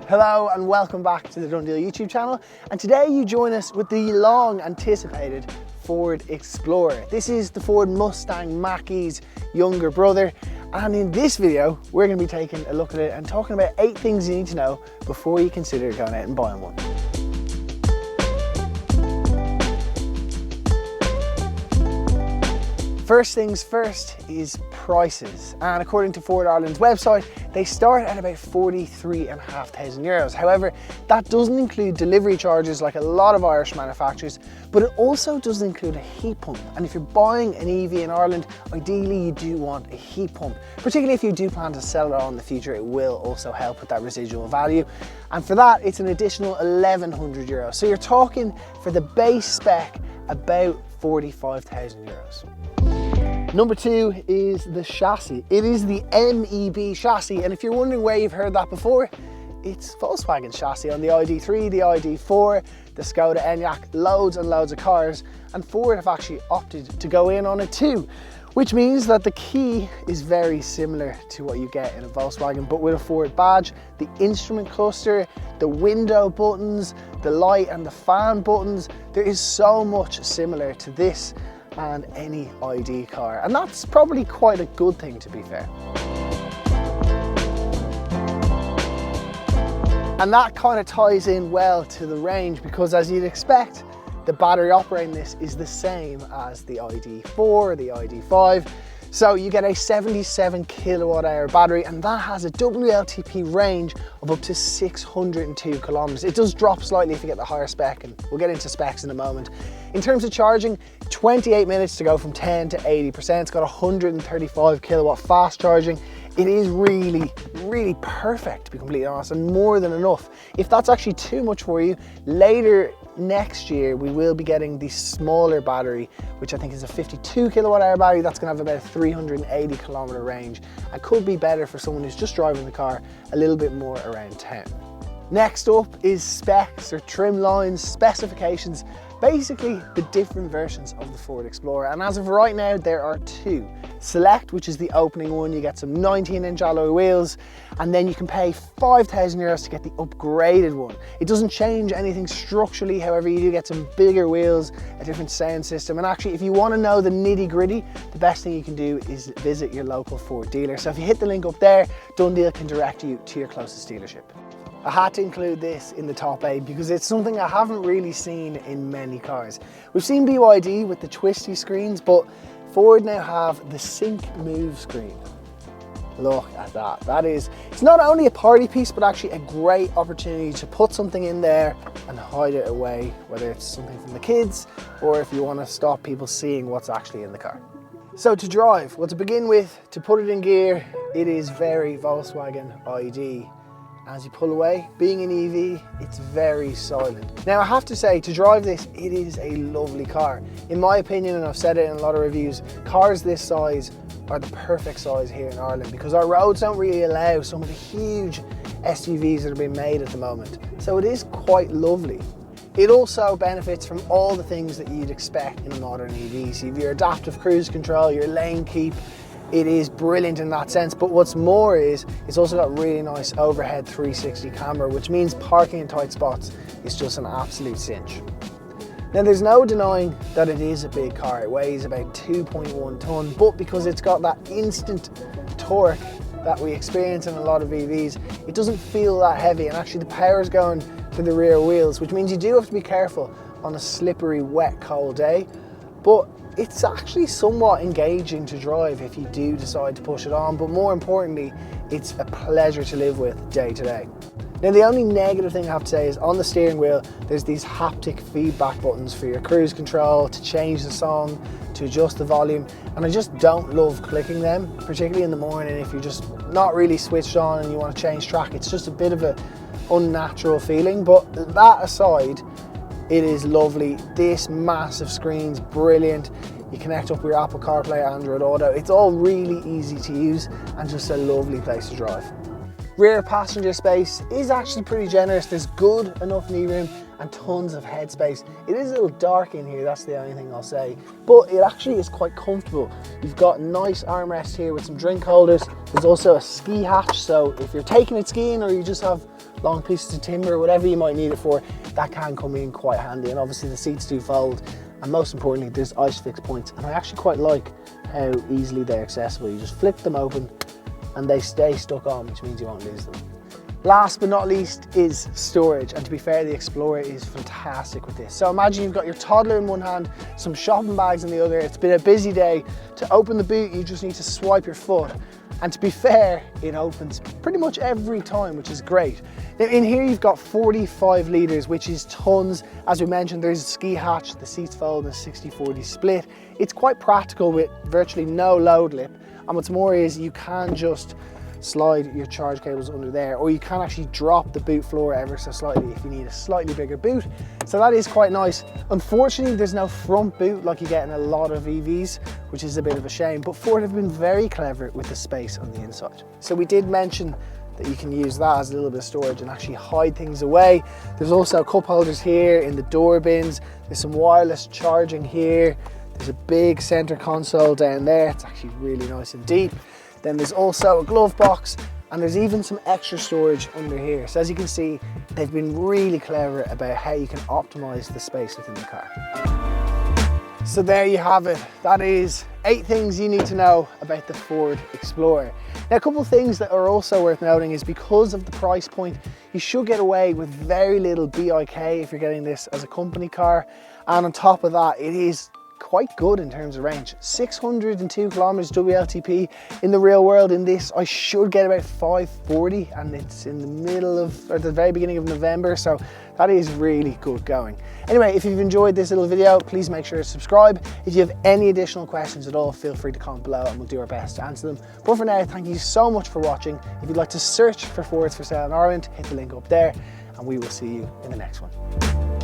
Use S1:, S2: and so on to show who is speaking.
S1: Hello and welcome back to the DoneDeal YouTube channel, and today you join us with the long anticipated Ford Explorer. This is the Ford Mustang Mach-E's younger brother, and in this video we're going to be taking a look at it and talking about 8 things you need to know before you consider going out and buying one. First things first is prices, and according to Ford Ireland's website they start at about €43,500. However, that doesn't include delivery charges like a lot of Irish manufacturers, but it also doesn't include a heat pump. And if you're buying an EV in Ireland, ideally you do want a heat pump, particularly if you do plan to sell it on in the future. It will also help with that residual value, and for that it's an additional €1,100. So you're talking for the base spec about €45,000. Number 2 is the chassis. It is the MEB chassis, and if you're wondering where you've heard that before, it's Volkswagen's chassis on the ID3, the ID4, the Skoda Enyaq, loads and loads of cars, and Ford have actually opted to go in on it too, which means that the key is very similar to what you get in a Volkswagen, but with a Ford badge. The instrument cluster, the window buttons, the light and the fan buttons, there is so much similar to this and any ID car, and that's probably quite a good thing, to be fair. And that kind of ties in well to the range, because as you'd expect, the battery operating this is the same as the ID4, the ID5. So you get a 77 kilowatt hour battery, and that has a WLTP range of up to 602 kilometers. It does drop slightly if you get the higher spec, and we'll get into specs in a moment. In terms of charging, 28 minutes to go from 10 to 80%. It's got 135 kilowatt fast charging. It is really perfect, to be completely honest, and more than enough. If that's actually too much for you, later next year we will be getting the smaller battery, which I think is a 52 kilowatt hour battery. That's going to have about a 380 kilometer range and could be better for someone who's just driving the car a little bit more around town. Next up is specs, or trim lines, specifications, basically the different versions of the Ford Explorer, and as of right now there are 2. Select, which is the opening one, you get some 19-inch alloy wheels, and then you can pay €5,000 to get the upgraded one. It doesn't change anything structurally, however you do get some bigger wheels, a different sound system, and actually if you want to know the nitty-gritty, the best thing you can do is visit your local Ford dealer. So if you hit the link up there, DoneDeal can direct you to your closest dealership. I had to include this in the top 8 because it's something I haven't really seen in many cars. We've seen BYD with the twisty screens, but Ford now have the Sync Move screen. Look at that. It's not only a party piece, but actually a great opportunity to put something in there and hide it away, whether it's something from the kids or if you want to stop people seeing what's actually in the car. So to drive, well, to begin with, to put it in gear, it is very Volkswagen ID. As you pull away, being an EV, it's very silent. Now I have to say, to drive this, it is a lovely car. In my opinion, and I've said it in a lot of reviews, cars this size are the perfect size here in Ireland because our roads don't really allow some of the huge SUVs that are being made at the moment. So it is quite lovely. It also benefits from all the things that you'd expect in a modern EV. So you have your adaptive cruise control, your lane keep. It is brilliant in that sense, but what's more is it's also got really nice overhead 360 camera, which means parking in tight spots is just an absolute cinch. Now there's no denying that it is a big car. It weighs about 2.1 ton, but because it's got that instant torque that we experience in a lot of EVs, it doesn't feel that heavy, and actually the power is going to the rear wheels, which means you do have to be careful on a slippery, wet, cold day, but it's actually somewhat engaging to drive if you do decide to push it on, but more importantly, it's a pleasure to live with day to day. Now the only negative thing I have to say is on the steering wheel, there's these haptic feedback buttons for your cruise control, to change the song, to adjust the volume, and I just don't love clicking them, particularly in the morning if you're just not really switched on and you want to change track. It's just a bit of an unnatural feeling, but that aside, it is lovely. This massive screen's brilliant. You connect up with your Apple CarPlay, Android Auto. It's all really easy to use and just a lovely place to drive. Rear passenger space is actually pretty generous. There's good enough knee room, and tons of headspace. It is a little dark in here, that's the only thing I'll say, but it actually is quite comfortable. You've got nice armrests here with some drink holders. There's also a ski hatch, so if you're taking it skiing or you just have long pieces of timber, whatever you might need it for, that can come in quite handy. And obviously the seats do fold, and most importantly there's ISOFIX points, and I actually quite like how easily they're accessible. You just flip them open and they stay stuck on, which means you won't lose them. Last but not least is storage, and to be fair, the Explorer is fantastic with this. So imagine you've got your toddler in one hand, some shopping bags in the other. It's been a busy day. To open the boot, you just need to swipe your foot. And to be fair, it opens pretty much every time, which is great. Now in here you've got 45 litres, which is tons. As we mentioned, there's a ski hatch, the seats fold, and a 60-40 split. It's quite practical with virtually no load lip. And what's more is you can just slide your charge cables under there, or you can actually drop the boot floor ever so slightly if you need a slightly bigger boot. So that is quite nice. Unfortunately, there's no front boot like you get in a lot of EVs, which is a bit of a shame, but Ford have been very clever with the space on the inside. So we did mention that you can use that as a little bit of storage and actually hide things away. There's also cup holders here in the door bins. There's some wireless charging here. There's a big center console down there. It's actually really nice and deep. Then there's also a glove box, and there's even some extra storage under here. So as you can see, they've been really clever about how you can optimize the space within the car. So there you have it. That is 8 things you need to know about the Ford Explorer. Now, a couple of things that are also worth noting is because of the price point, you should get away with very little BIK if you're getting this as a company car. And on top of that, it is quite good in terms of range. 602 kilometers WLTP. In the real world, in this, I should get about 540, and it's in the middle of, or the very beginning of November, so that is really good going. Anyway, if you've enjoyed this little video, please make sure to subscribe. If you have any additional questions at all, feel free to comment below and we'll do our best to answer them. But for now, thank you so much for watching. If you'd like to search for Fords for sale in Ireland, hit the link up there, and we will see you in the next one.